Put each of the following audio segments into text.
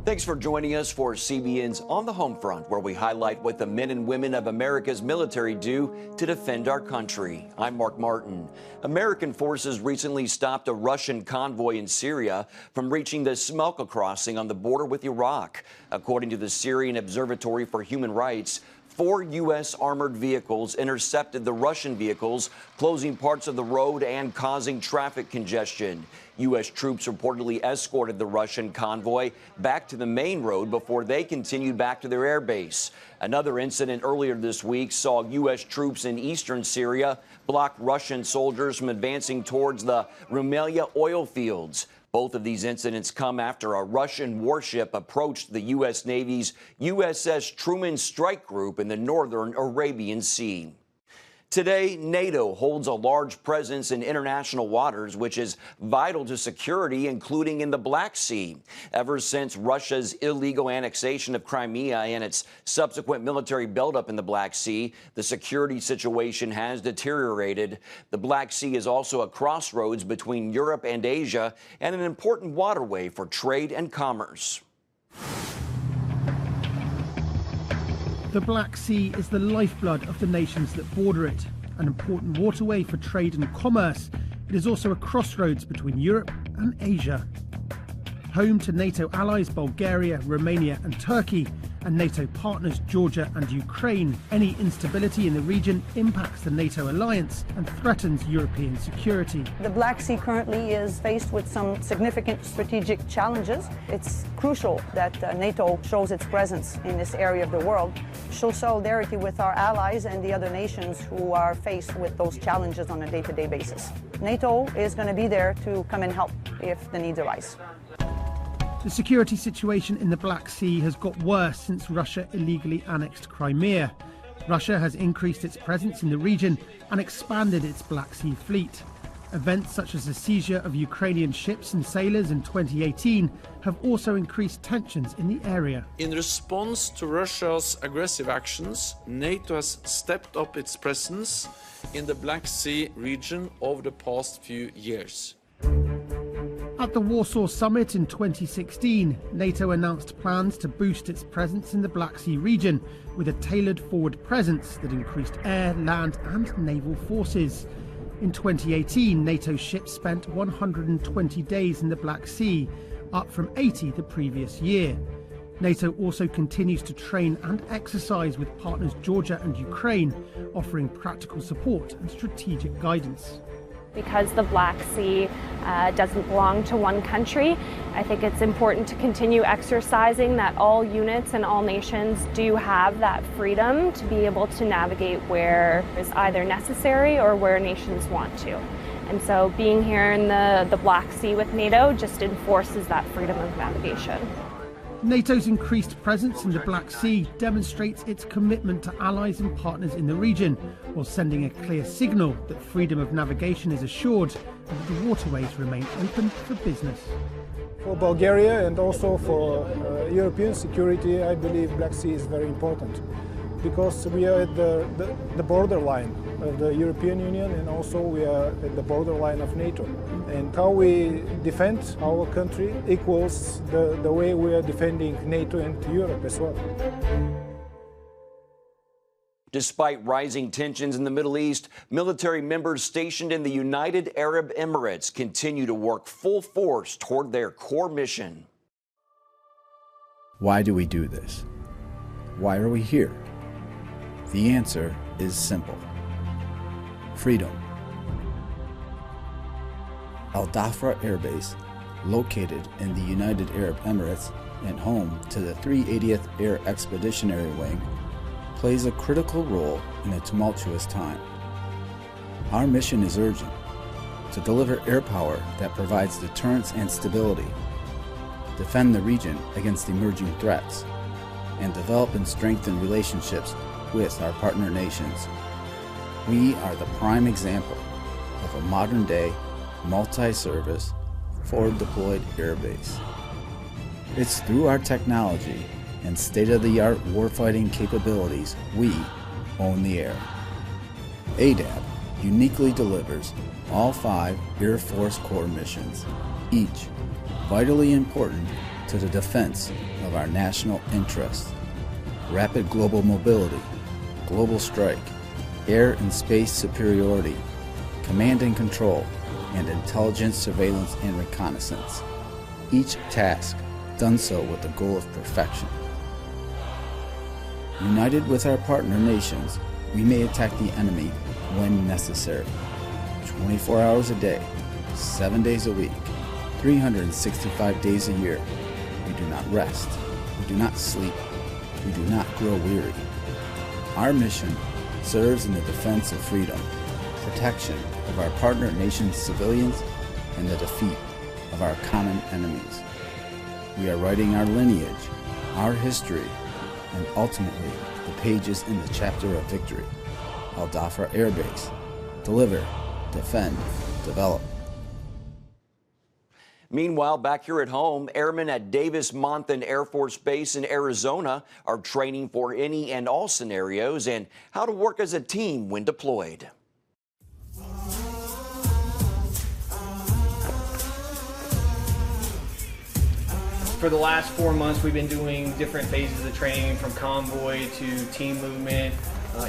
Thanks for joining us for CBN's On the Home Front, where we highlight what the men and women of America's military do to defend our country. I'm Mark Martin. American forces recently stopped a Russian convoy in Syria from reaching the Smelka crossing on the border with Iraq. According to the Syrian Observatory for Human Rights, 4 U.S. armored vehicles intercepted the Russian vehicles, closing parts of the road and causing traffic congestion. U.S. troops reportedly escorted the Russian convoy back to the main road before they continued back to their air base. Another incident earlier this week saw U.S. troops in eastern Syria block Russian soldiers from advancing towards the Rumelia oil fields. Both of these incidents come after a Russian warship approached the U.S. Navy's USS Truman strike group in the northern Arabian Sea. Today, NATO holds a large presence in international waters, which is vital to security, including in the Black Sea. Ever since Russia's illegal annexation of Crimea and its subsequent military buildup in the Black Sea, the security situation has deteriorated. The Black Sea is also a crossroads between Europe and Asia and an important waterway for trade and commerce. The Black Sea is the lifeblood of the nations that border it, an important waterway for trade and commerce. It is also a crossroads between Europe and Asia. Home to NATO allies Bulgaria, Romania and Turkey, and NATO partners Georgia and Ukraine, any instability in the region impacts the NATO alliance and threatens European security. The Black Sea currently is faced with some significant strategic challenges. It's crucial that NATO shows its presence in this area of the world, shows solidarity with our allies and the other nations who are faced with those challenges on a day-to-day basis. NATO is going to be there to come and help if the needs arise. The security situation in the Black Sea has got worse since Russia illegally annexed Crimea. Russia has increased its presence in the region and expanded its Black Sea fleet. Events such as the seizure of Ukrainian ships and sailors in 2018 have also increased tensions in the area. In response to Russia's aggressive actions, NATO has stepped up its presence in the Black Sea region over the past few years. At the Warsaw Summit in 2016, NATO announced plans to boost its presence in the Black Sea region with a tailored forward presence that increased air, land and naval forces. In 2018, NATO ships spent 120 days in the Black Sea, up from 80 the previous year. NATO also continues to train and exercise with partners Georgia and Ukraine, offering practical support and strategic guidance. Because the Black Sea doesn't belong to one country, I think it's important to continue exercising that all units and all nations do have that freedom to be able to navigate where is either necessary or where nations want to. And so being here in the Black Sea with NATO just enforces that freedom of navigation. NATO's increased presence in the Black Sea demonstrates its commitment to allies and partners in the region, while sending a clear signal that freedom of navigation is assured and that the waterways remain open for business. For Bulgaria and also for European security, I believe Black Sea is very important because we are at the borderline of the European Union and also we are at the borderline of NATO. And how we defend our country equals the way we are defending NATO and Europe as well. Despite rising tensions in the Middle East, military members stationed in the United Arab Emirates continue to work full force toward their core mission. Why do we do this? Why are we here? The answer is simple. Freedom. Al Dhafra Air Base, located in the United Arab Emirates and home to the 380th Air Expeditionary Wing, plays a critical role in a tumultuous time. Our mission is urgent: to deliver air power that provides deterrence and stability, defend the region against emerging threats, and develop and strengthen relationships with our partner nations. We are the prime example of a modern-day, multi-service, forward-deployed airbase. It's through our technology and state-of-the-art warfighting capabilities we own the air. ADAB uniquely delivers all 5 Air Force Corps missions, each vitally important to the defense of our national interests. Rapid global mobility, global strike, air and space superiority, command and control, and intelligence, surveillance, and reconnaissance. Each task done so with the goal of perfection. United with our partner nations, we may attack the enemy when necessary. 24 hours a day, 7 days a week, 365 days a year. We do not rest. We do not sleep. We do not grow weary. Our mission serves in the defense of freedom, protection of our partner nations' civilians, and the defeat of our common enemies. We are writing our lineage, our history, and ultimately the pages in the chapter of victory. Al Dhafra Air Base. Deliver, defend, develop. Meanwhile, back here at home, airmen at Davis-Monthan Air Force Base in Arizona are training for any and all scenarios and how to work as a team when deployed. For the last 4 months, we've been doing different phases of training, from convoy to team movement,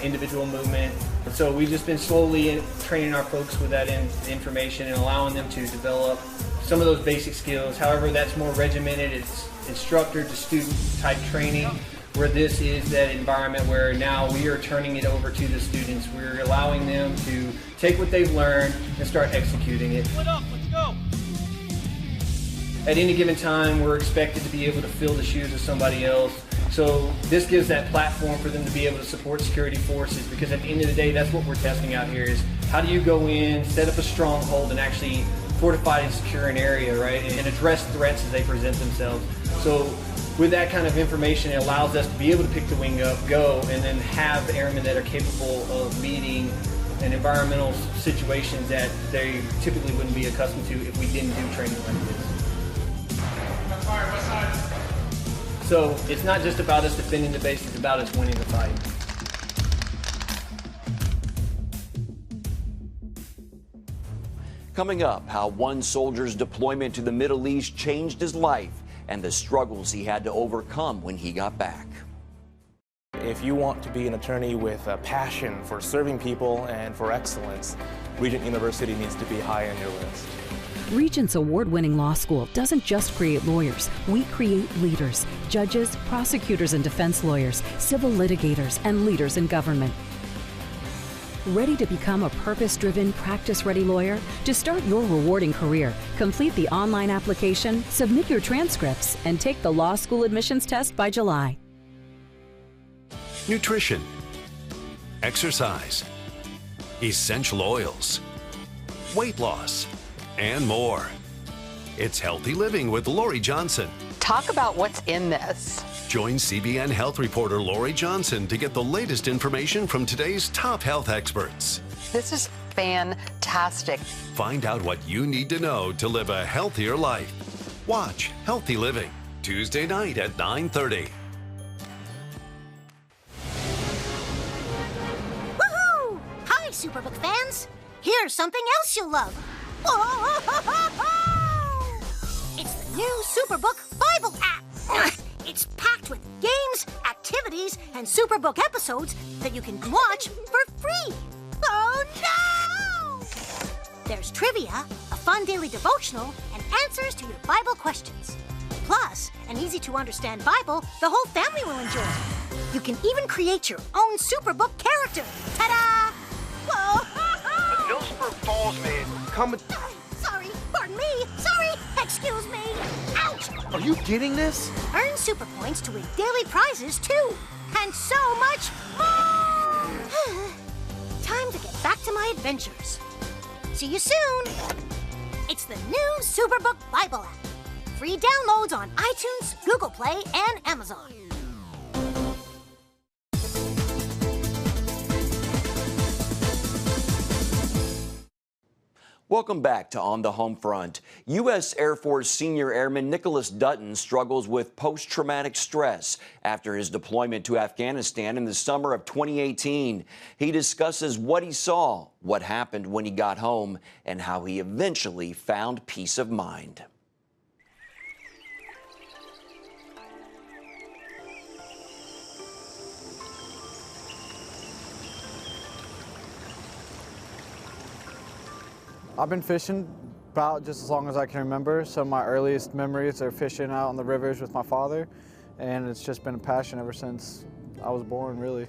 individual movement. And so we've just been slowly training our folks with that information and allowing them to develop some of those basic skills. However, that's more regimented. It's instructor to student type training, where this is that environment where now we are turning it over to the students. We're allowing them to take what they've learned and start executing it. Split up, let's go. At any given time, we're expected to be able to fill the shoes of somebody else. So this gives that platform for them to be able to support security forces, because at the end of the day, that's what we're testing out here is how do you go in, set up a stronghold, and actually fortify and secure an area, right? And address threats as they present themselves. So with that kind of information, it allows us to be able to pick the wing up, go, and then have airmen that are capable of meeting an environmental situations that they typically wouldn't be accustomed to if we didn't do training like this. So it's not just about us defending the base, it's about us winning the fight. Coming up, how one soldier's deployment to the Middle East changed his life and the struggles he had to overcome when he got back. If you want to be an attorney with a passion for serving people and for excellence, Regent University needs to be high on your list. Regent's award-winning law school doesn't just create lawyers. We create leaders, judges, prosecutors and defense lawyers, civil litigators, and leaders in government. Ready to become a purpose-driven, practice-ready lawyer? To start your rewarding career, complete the online application, submit your transcripts, and take the law school admissions test by July. Nutrition, exercise, essential oils, weight loss, and more. It's Healthy Living with Lori Johnson. Talk about what's in this. Join CBN health reporter Lori Johnson to get the latest information from today's top health experts. This is fantastic. Find out what you need to know to live a healthier life. Watch Healthy Living, Tuesday night at 9:30. Woohoo! Hi, Superbook fans. Here's something else you'll love. It's the new Superbook Bible app. It's packed with games, activities, and Superbook episodes that you can watch for free. Oh no! There's trivia, a fun daily devotional, and answers to your Bible questions. Plus, an easy-to-understand Bible the whole family will enjoy. You can even create your own Superbook character. Ta-da! Whoa! Millsburg Falls man, come. Sorry, pardon me. Sorry, excuse me. Ouch! Are you getting this? Earn super points to win daily prizes too, and so much more. Time to get back to my adventures. See you soon. It's the new Superbook Bible app. Free downloads on iTunes, Google Play, and Amazon. Welcome back to On the Home Front. U.S. Air Force Senior Airman Nicholas Dutton struggles with post-traumatic stress after his deployment to Afghanistan in the summer of 2018. He discusses what he saw, what happened when he got home, and how he eventually found peace of mind. I've been fishing about just as long as I can remember. Some of my earliest memories are fishing out on the rivers with my father, and it's just been a passion ever since I was born, really.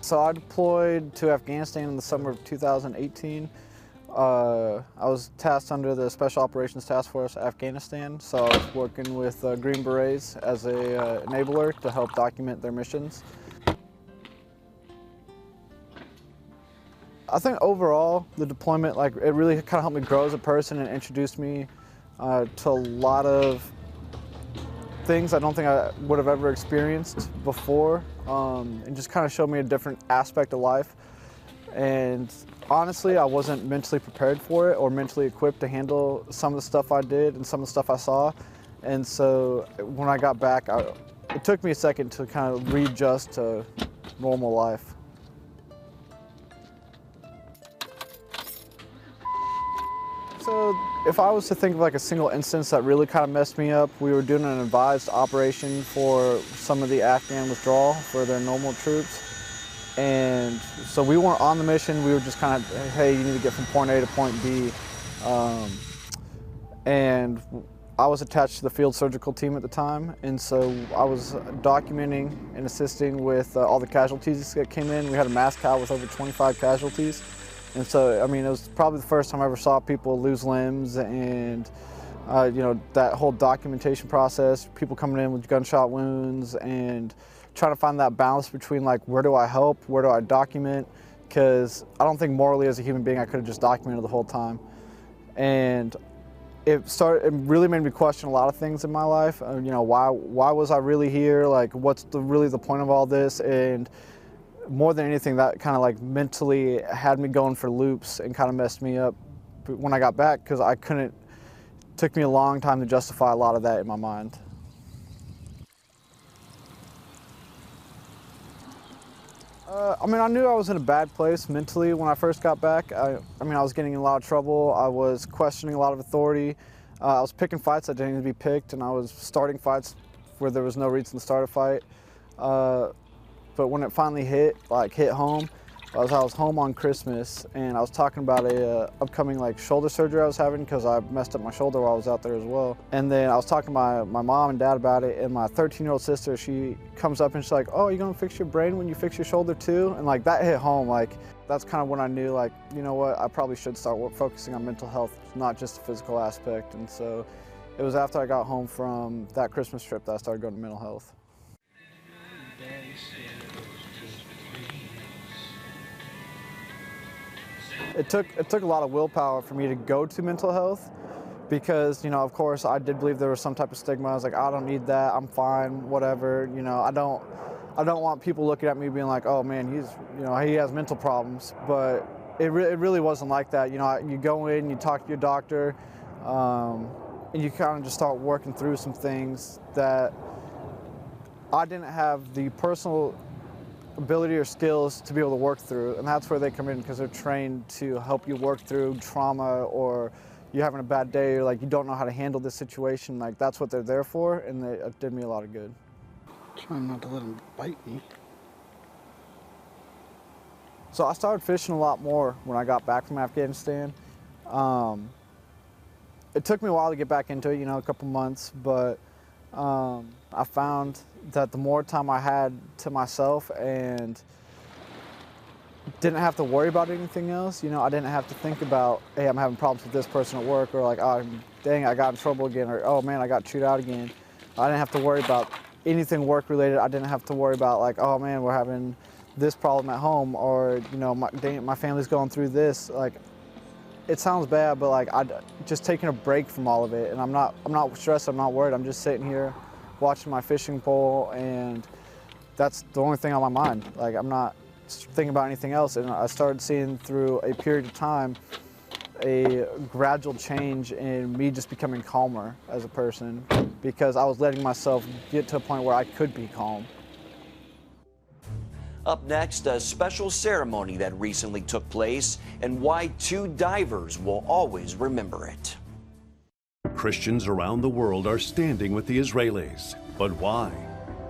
So I deployed to Afghanistan in the summer of 2018. I was tasked under the Special Operations Task Force Afghanistan, so I was working with Green Berets as a enabler to help document their missions. I think overall, the deployment, it really kind of helped me grow as a person and introduced me to a lot of things I don't think I would have ever experienced before, and just kind of showed me a different aspect of life. And honestly, I wasn't mentally prepared for it or mentally equipped to handle some of the stuff I did and some of the stuff I saw. And so when I got back, it took me a second to kind of readjust to normal life. So if I was to think of a single instance that really kind of messed me up, we were doing an advised operation for some of the Afghan withdrawal for their normal troops. And so we weren't on the mission, we were just kind of, hey, you need to get from point A to point B. And I was attached to the field surgical team at the time, and so I was documenting and assisting with all the casualties that came in. We had a mass count with over 25 casualties. And so, I mean, it was probably the first time I ever saw people lose limbs and, you know, that whole documentation process, people coming in with gunshot wounds and trying to find that balance between where do I help, where do I document, because I don't think morally as a human being I could have just documented the whole time. And it really made me question a lot of things in my life. You know, why was I really here? What's really the point of all this? And more than anything, that kind of mentally had me going for loops and kind of messed me up when I got back, because it took me a long time to justify a lot of that in my mind. I mean, I knew I was in a bad place mentally when I first got back. I mean, I was getting in a lot of trouble. I was questioning a lot of authority. I was picking fights that didn't need to be picked, and I was starting fights where there was no reason to start a fight. But when it finally hit home, I was home on Christmas, and I was talking about a upcoming shoulder surgery I was having because I messed up my shoulder while I was out there as well. And then I was talking to my mom and dad about it, and my 13-year-old sister, she comes up and she's like, "Oh, you gonna fix your brain when you fix your shoulder too?" And that hit home. That's kind of when I knew, you know what, I probably should start focusing on mental health, not just the physical aspect. And so it was after I got home from that Christmas trip that I started going to mental health. It took a lot of willpower for me to go to mental health because, you know, of course, I did believe there was some type of stigma. I was like, I don't need that, I'm fine, whatever. You know, I don't want people looking at me being like, oh man, he has mental problems. But it really wasn't like that. You know, you go in, you talk to your doctor, and you kind of just start working through some things that I didn't have the personal ability or skills to be able to work through, and that's where they come in, because they're trained to help you work through trauma, or you're having a bad day, or you don't know how to handle this situation. That's what they're there for, and it did me a lot of good. Trying not to let them bite me. So I started fishing a lot more when I got back from Afghanistan. It took me a while to get back into it, you know, a couple months, but I found that the more time I had to myself and didn't have to worry about anything else, you know, I didn't have to think about, hey, I'm having problems with this person at work, or oh, dang, I got in trouble again, or oh man, I got chewed out again. I didn't have to worry about anything work related. I didn't have to worry about oh man, we're having this problem at home, or you know, my family's going through this. It sounds bad, but I just taking a break from all of it, and I'm not stressed, I'm not worried. I'm just sitting here watching my fishing pole, and that's the only thing on my mind. I'm not thinking about anything else, and I started seeing through a period of time a gradual change in me just becoming calmer as a person, because I was letting myself get to a point where I could be calm. Up next, a special ceremony that recently took place and why 2 divers will always remember it. Christians around the world are standing with the Israelis. But why?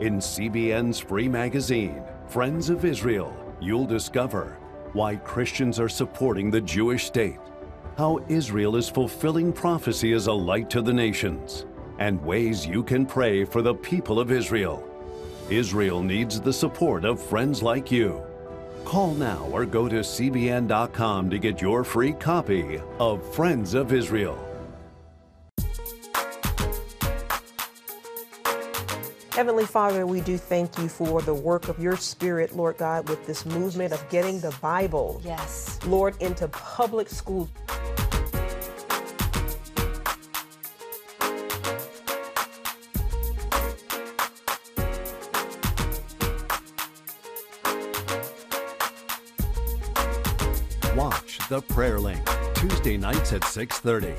In CBN's free magazine, Friends of Israel, you'll discover why Christians are supporting the Jewish state, how Israel is fulfilling prophecy as a light to the nations, and ways you can pray for the people of Israel. Israel needs the support of friends like you. Call now or go to cbn.com to get your free copy of Friends of Israel. Heavenly Father, we do thank you for the work of your Spirit, Lord God, with this movement of getting the Bible, yes, Lord, into public schools. Watch The Prayer Link, Tuesday nights at 6:30.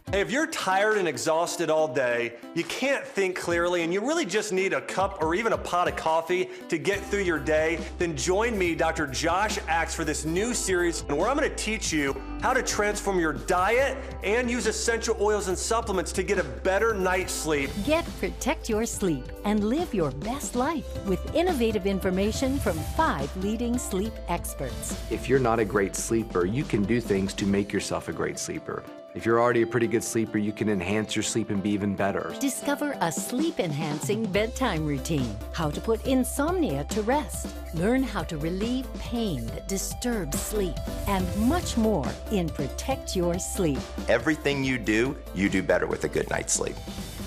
Hey, if you're tired and exhausted all day, you can't think clearly, and you really just need a cup or even a pot of coffee to get through your day, then join me, Dr. Josh Axe, for this new series where I'm going to teach you how to transform your diet and use essential oils and supplements to get a better night's sleep. Get Protect Your Sleep and live your best life with innovative information from 5 leading sleep experts. If you're not a great sleeper, you can do things to make yourself a great sleeper. If you're already a pretty good sleeper, you can enhance your sleep and be even better. Discover a sleep-enhancing bedtime routine, how to put insomnia to rest, learn how to relieve pain that disturbs sleep, and much more in Protect Your Sleep. Everything you do better with a good night's sleep.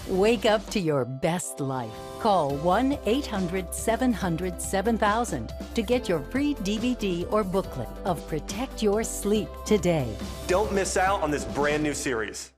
Wake up to your best life. Call 1-800-700-7000 to get your free DVD or booklet of Protect Your Sleep today. Don't miss out on this brand new series.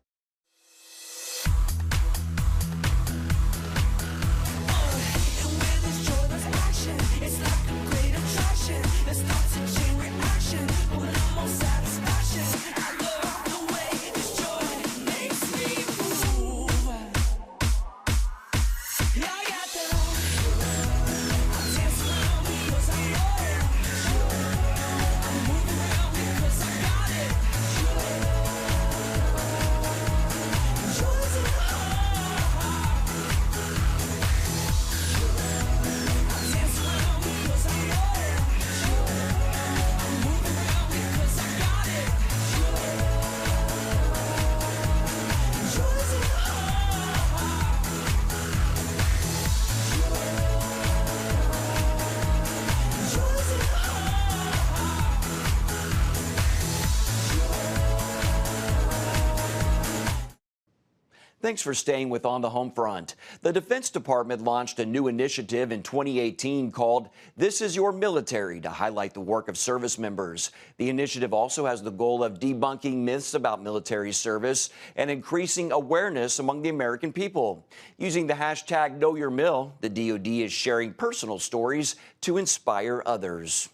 Thanks for staying with On the Home Front. The Defense Department launched a new initiative in 2018 called This Is Your Military to highlight the work of service members. The initiative also has the goal of debunking myths about military service and increasing awareness among the American people. Using the hashtag #KnowYourMil, the DoD is sharing personal stories to inspire others.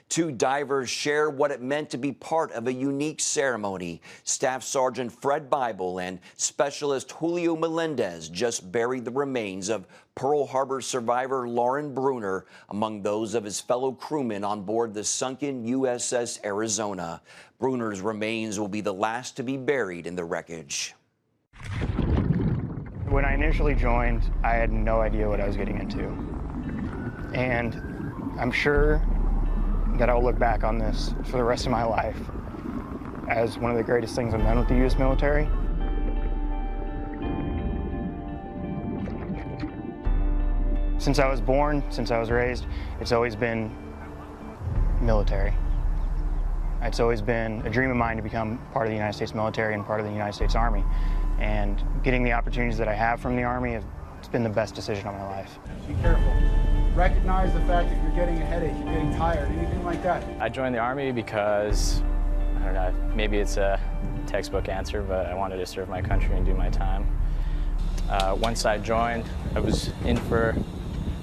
2 divers share what it meant to be part of a unique ceremony. Staff Sergeant Fred Bible and Specialist Julio Melendez just buried the remains of Pearl Harbor survivor Lauren Bruner among those of his fellow crewmen on board the sunken USS Arizona. Bruner's remains will be the last to be buried in the wreckage. When I initially joined, I had no idea what I was getting into. And I'm sure that I'll look back on this for the rest of my life as one of the greatest things I've done with the U.S. military. Since I was born, since I was raised, it's always been military. It's always been a dream of mine to become part of the United States military and part of the United States Army. And getting the opportunities that I have from the Army, it's been the best decision of my life. Be careful. Recognize the fact that you're getting a headache, you're getting tired, anything like that. I joined the Army because, I don't know, maybe it's a textbook answer, but I wanted to serve my country and do my time. Once I joined, I was in for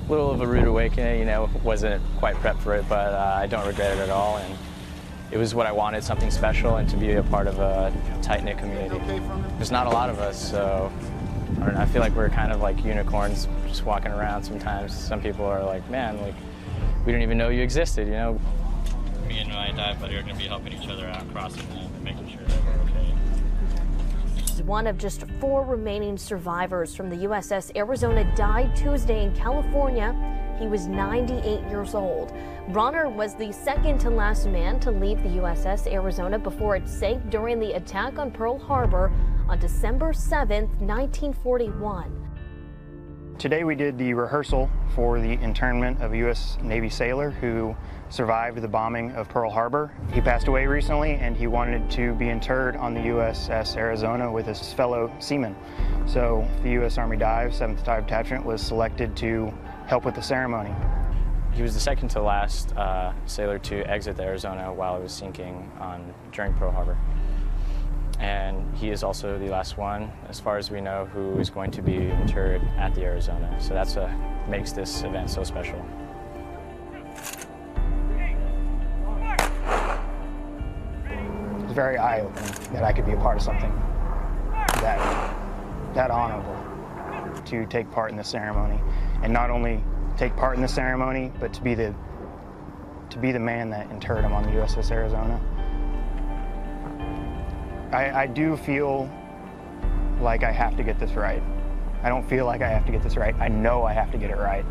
little of a rude awakening, you know, wasn't quite prepped for it, but I don't regret it at all. And it was what I wanted, something special, and to be a part of a tight-knit community. There's not a lot of us, so I don't know, I feel like we're kind of like unicorns just walking around sometimes. Some people are like, man, like, we didn't even know you existed, you know? Me and my dive buddy are going to be helping each other out, crossing them and making sure that we're okay. One of just 4 remaining survivors from the USS Arizona died Tuesday in California. He was 98 years old. Bronner was the second to last man to leave the USS Arizona before it sank during the attack on Pearl Harbor on December 7th, 1941. Today we did the rehearsal for the internment of a U.S. Navy sailor who survived the bombing of Pearl Harbor. He passed away recently, and he wanted to be interred on the USS Arizona with his fellow seamen. So the U.S. Army Dive, 7th Dive Detachment, was selected to help with the ceremony. He was the second to last sailor to exit the Arizona while it was sinking during Pearl Harbor. And he is also the last one, as far as we know, who is going to be interred at the Arizona. So that's what makes this event so special. It's very eye-opening that I could be a part of something that honorable, to take part in the ceremony, and not only take part in the ceremony, but to be the man that interred him on the USS Arizona. I do feel like I have to get this right. I don't feel like I have to get this right. I know I have to get it right.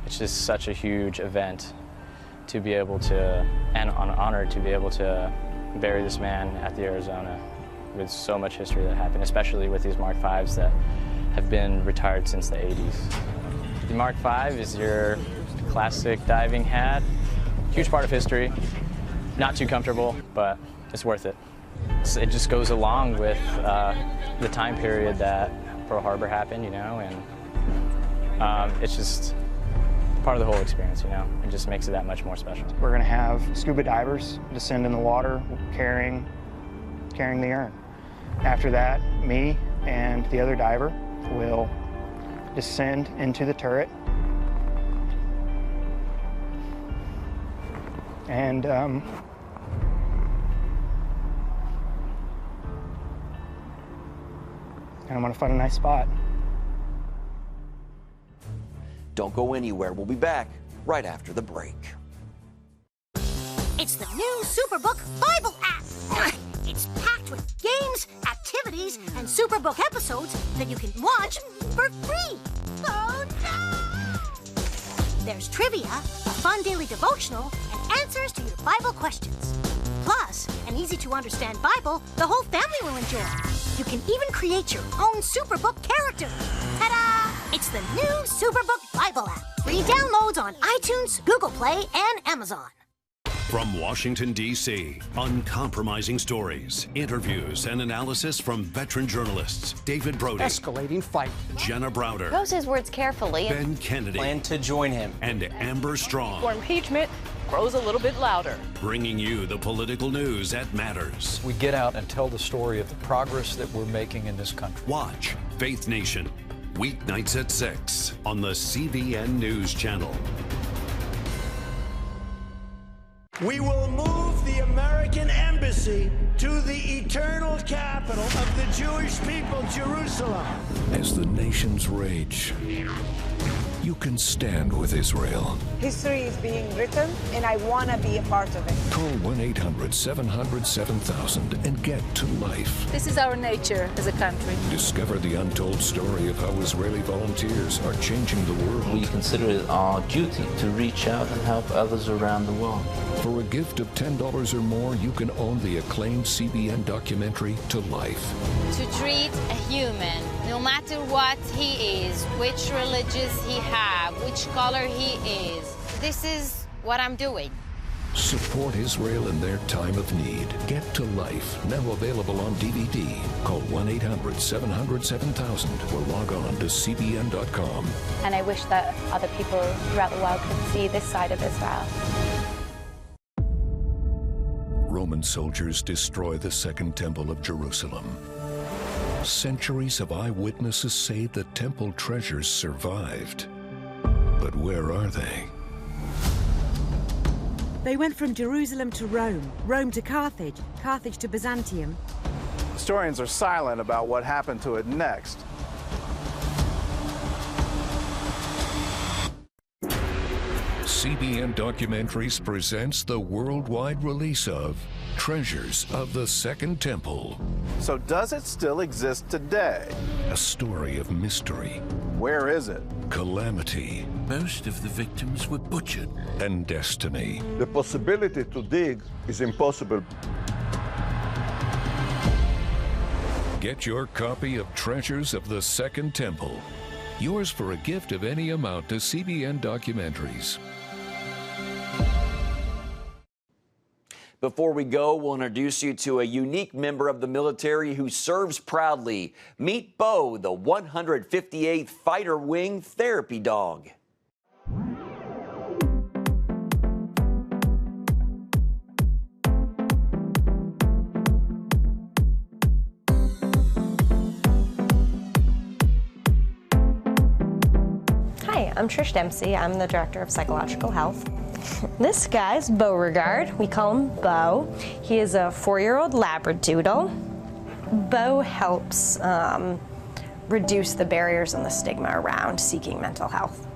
It's just such a huge event to be able to, and an honor to be able to bury this man at the Arizona with so much history that happened, especially with these Mark Vs that have been retired since the 80s. The Mark V is your classic diving hat. Huge part of history. Not too comfortable, but it's worth it. It just goes along with the time period that Pearl Harbor happened, you know, and it's just part of the whole experience, you know. It just makes it that much more special. We're going to have scuba divers descend in the water carrying the urn. After that, me and the other diver will descend into the turret and I'm going to find a nice spot. Don't go anywhere. We'll be back right after the break. It's the new Superbook Bible app. It's packed with games, activities, and Superbook episodes that you can watch for free. Oh, no! There's trivia, a fun daily devotional, and answers to your Bible questions. Plus, an easy-to-understand Bible the whole family will enjoy. You can even create your own Superbook character. Ta-da! It's the new Superbook Bible app. Free downloads on iTunes, Google Play, and Amazon. From Washington, D.C., uncompromising stories, interviews, and analysis from veteran journalists David Brody. Escalating fight. Jenna Browder. Chose his words carefully. Ben Kennedy. Plan to join him. And Amber Strong. For impeachment grows a little bit louder. Bringing you the political news that matters. We get out and tell the story of the progress that we're making in this country. Watch Faith Nation, weeknights at 6 on the CBN News Channel. We will move the American embassy to the eternal capital of the Jewish people, Jerusalem. As the nations rage, you can stand with Israel. History is being written, and I want to be a part of it. Call 1-800-700-7000 and get to life. This is our nature as a country. Discover the untold story of how Israeli volunteers are changing the world. We consider it our duty to reach out and help others around the world. For a gift of $10 or more, you can own the acclaimed CBN documentary To Life. To treat a human, no matter what he is, which religious he have, which color he is, this is what I'm doing. Support Israel in their time of need. Get to Life, now available on DVD. Call 1-800-700-7000 or log on to cbn.com. And I wish that other people throughout the world could see this side of Israel. Roman soldiers destroy the Second Temple of Jerusalem. Centuries of eyewitnesses say the temple treasures survived. But where are they? They went from Jerusalem to Rome, Rome to Carthage, Carthage to Byzantium. Historians are silent about what happened to it next. CBN Documentaries presents the worldwide release of Treasures of the Second Temple. So does it still exist today? A story of mystery. Where is it? Calamity. Most of the victims were butchered. And destiny. The possibility to dig is impossible. Get your copy of Treasures of the Second Temple. Yours for a gift of any amount to CBN Documentaries. Before we go, we'll introduce you to a unique member of the military who serves proudly. Meet Bo, the 158th Fighter Wing Therapy Dog. Hi, I'm Trish Dempsey. I'm the Director of Psychological Health. This guy's Beauregard. We call him Bo. He is a 4-year-old Labradoodle. Bo helps reduce the barriers and the stigma around seeking mental health.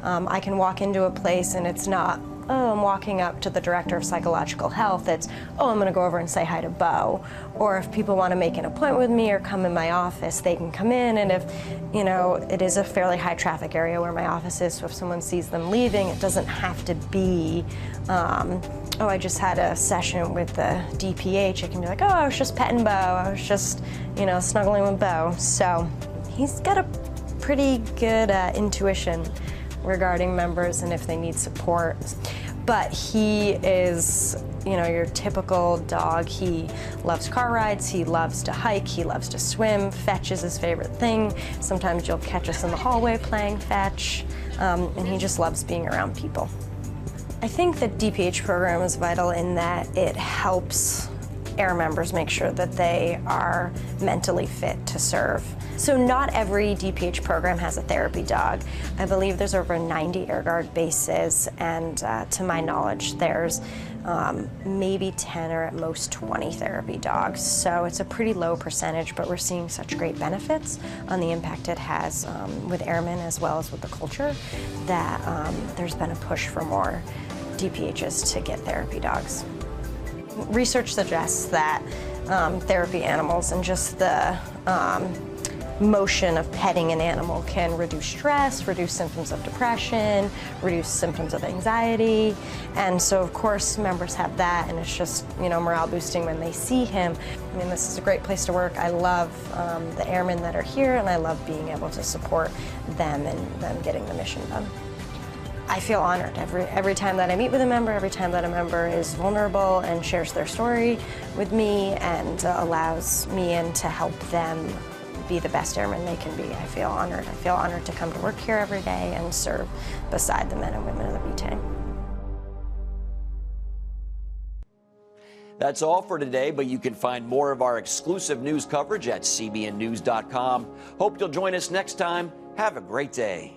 I can walk into a place and it's not, oh, I'm walking up to the Director of Psychological Health. It's, oh, I'm going to go over and say hi to Bo. Or if people want to make an appointment with me or come in my office, they can come in. And if, you know, it is a fairly high traffic area where my office is, so if someone sees them leaving, it doesn't have to be, oh, I just had a session with the DPH. It can be like, oh, I was just petting Bo. I was just, you know, snuggling with Bo. So he's got a pretty good intuition regarding members and if they need support. But he is, you know, your typical dog. He loves car rides, he loves to hike, he loves to swim. Fetch is his favorite thing. Sometimes you'll catch us in the hallway playing fetch, and he just loves being around people. I think the DPH program is vital in that it helps Air members make sure that they are mentally fit to serve. So not every DPH program has a therapy dog. I believe there's over 90 Air Guard bases, and to my knowledge, there's maybe 10 or at most 20 therapy dogs. So it's a pretty low percentage, but we're seeing such great benefits on the impact it has with airmen as well as with the culture that there's been a push for more DPHs to get therapy dogs. Research suggests that therapy animals and just the motion of petting an animal can reduce stress, reduce symptoms of depression, reduce symptoms of anxiety. And so of course members have that, and it's just, you know, morale boosting when they see him. I mean, this is a great place to work. I love the airmen that are here, and I love being able to support them and them getting the mission done. I feel honored every time that I meet with a member, every time that a member is vulnerable and shares their story with me and allows me in to help them be the best airman they can be. I feel honored. I feel honored to come to work here every day and serve beside the men and women of the B-Team. That's all for today, but you can find more of our exclusive news coverage at cbnnews.com. Hope you'll join us next time. Have a great day.